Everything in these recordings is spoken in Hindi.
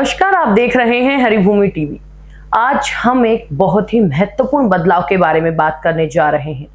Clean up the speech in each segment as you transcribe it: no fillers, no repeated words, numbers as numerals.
नमस्कार, आप देख रहे हैं हरिभूमि टीवी। आज हम एक बहुत ही महत्वपूर्ण बदलाव के बारे में बात करने जा रहे हैं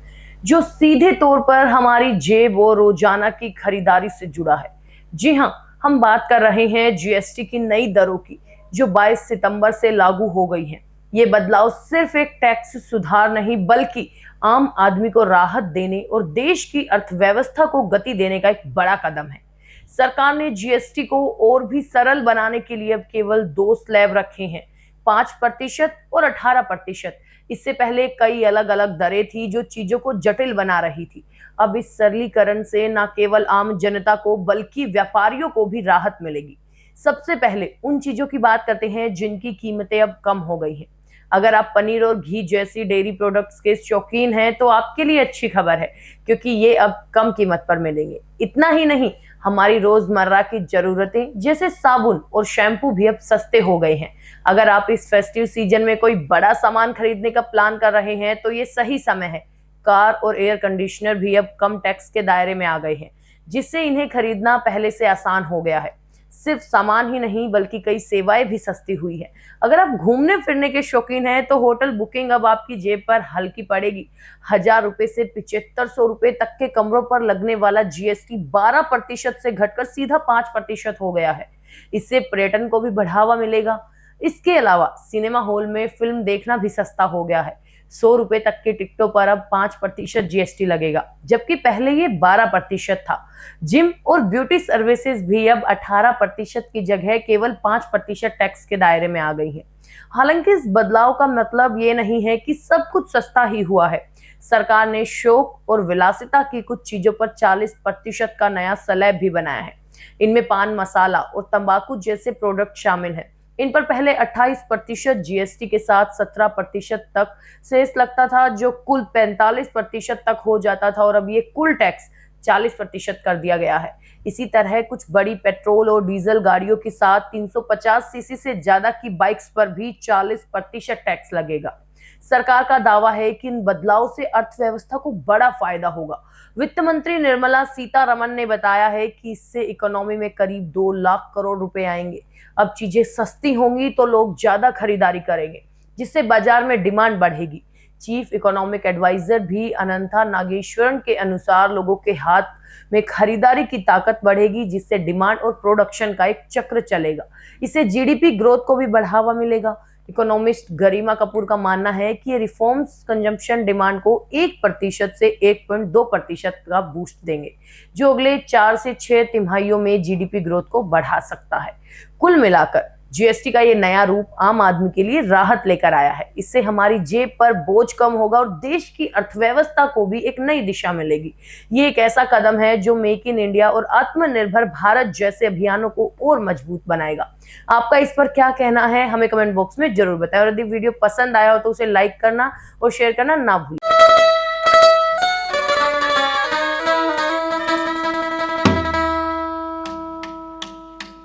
जो सीधे तौर पर हमारी जेब और रोजाना की खरीदारी से जुड़ा है। जी हाँ, हम बात कर रहे हैं जीएसटी की नई दरों की जो 22 सितंबर से लागू हो गई है। ये बदलाव सिर्फ एक टैक्स सुधार नहीं बल्कि आम आदमी को राहत देने और देश की अर्थव्यवस्था को गति देने का एक बड़ा कदम है। सरकार ने जीएसटी को और भी सरल बनाने के लिए अब केवल दो स्लैब रखे हैं, 5% और 18%। इससे पहले कई अलग अलग दरें थी जो चीजों को जटिल बना रही थी। अब इस सरलीकरण से न केवल आम जनता को बल्कि व्यापारियों को भी राहत मिलेगी। सबसे पहले उन चीजों की बात करते हैं जिनकी कीमतें अब कम हो गई हैं। अगर आप पनीर और घी जैसी डेयरी प्रोडक्ट्स के शौकीन हैं तो आपके लिए अच्छी खबर है, क्योंकि ये अब कम कीमत पर मिलेंगे। इतना ही नहीं, हमारी रोजमर्रा की जरूरतें जैसे साबुन और शैम्पू भी अब सस्ते हो गए हैं। अगर आप इस फेस्टिव सीजन में कोई बड़ा सामान खरीदने का प्लान कर रहे हैं तो ये सही समय है। कार और एयर कंडीशनर भी अब कम टैक्स के दायरे में आ गए हैं, जिससे इन्हें खरीदना पहले से आसान हो गया है। सिर्फ सामान ही नहीं बल्कि कई सेवाएं भी सस्ती हुई है। अगर आप घूमने फिरने के शौकीन हैं तो होटल बुकिंग अब आपकी जेब पर हल्की पड़ेगी। 1000 रुपए से 7500 रुपए तक के कमरों पर लगने वाला जीएसटी 12% से घटकर सीधा 5% हो गया है। इससे पर्यटन को भी बढ़ावा मिलेगा। इसके अलावा सिनेमा हॉल में फिल्म देखना भी सस्ता हो गया है। 100 रुपए तक की टिकटों पर अब 5% जीएसटी लगेगा, जबकि पहले ये 12% था। जिम और ब्यूटी सर्विसेज भी अब 18% की जगह केवल 5% टैक्स के दायरे में आ गई है। हालांकि इस बदलाव का मतलब ये नहीं है कि सब कुछ सस्ता ही हुआ है। सरकार ने शौक और विलासिता की कुछ चीजों पर 40% का नया स्लैब भी बनाया है। इनमें पान मसाला और तंबाकू जैसे प्रोडक्ट शामिल हैं। इन पर पहले 28% जीएसटी के साथ 17% तक सेस लगता था, जो कुल 45% तक हो जाता था, और अब ये कुल टैक्स 40% कर दिया गया है। इसी तरह कुछ बड़ी पेट्रोल और डीजल गाड़ियों के साथ 350 सीसी से ज्यादा की बाइक्स पर भी 40% टैक्स लगेगा। सरकार का दावा है कि इन बदलाव से अर्थव्यवस्था को बड़ा फायदा होगा। वित्त मंत्री निर्मला सीतारमण ने बताया है कि इससे इकोनॉमी में करीब 2 लाख करोड़ रुपए आएंगे। अब चीजें सस्ती होंगी तो लोग ज्यादा खरीदारी करेंगे, जिससे बाजार में डिमांड बढ़ेगी। चीफ इकोनॉमिक एडवाइजर भी अनंता नागेश्वरन के अनुसार लोगों के हाथ में खरीदारी की ताकत बढ़ेगी, जिससे डिमांड और प्रोडक्शन का एक चक्र चलेगा। इससे जीडीपी ग्रोथ को भी बढ़ावा मिलेगा। इकोनॉमिस्ट गरिमा कपूर का मानना है कि ये रिफॉर्म्स कंजम्पशन डिमांड को 1% से 1.2% का बूस्ट देंगे, जो अगले 4 से 6 तिमाहियों में जीडीपी ग्रोथ को बढ़ा सकता है। कुल मिलाकर जीएसटी का ये नया रूप आम आदमी के लिए राहत लेकर आया है। इससे हमारी जेब पर बोझ कम होगा और देश की अर्थव्यवस्था को भी एक नई दिशा मिलेगी। ये एक ऐसा कदम है जो मेक इन इंडिया और आत्मनिर्भर भारत जैसे अभियानों को और मजबूत बनाएगा। आपका इस पर क्या कहना है, हमें कमेंट बॉक्स में जरूर बताएं, और यदि वीडियो पसंद आया हो तो उसे लाइक करना और शेयर करना ना भूलें।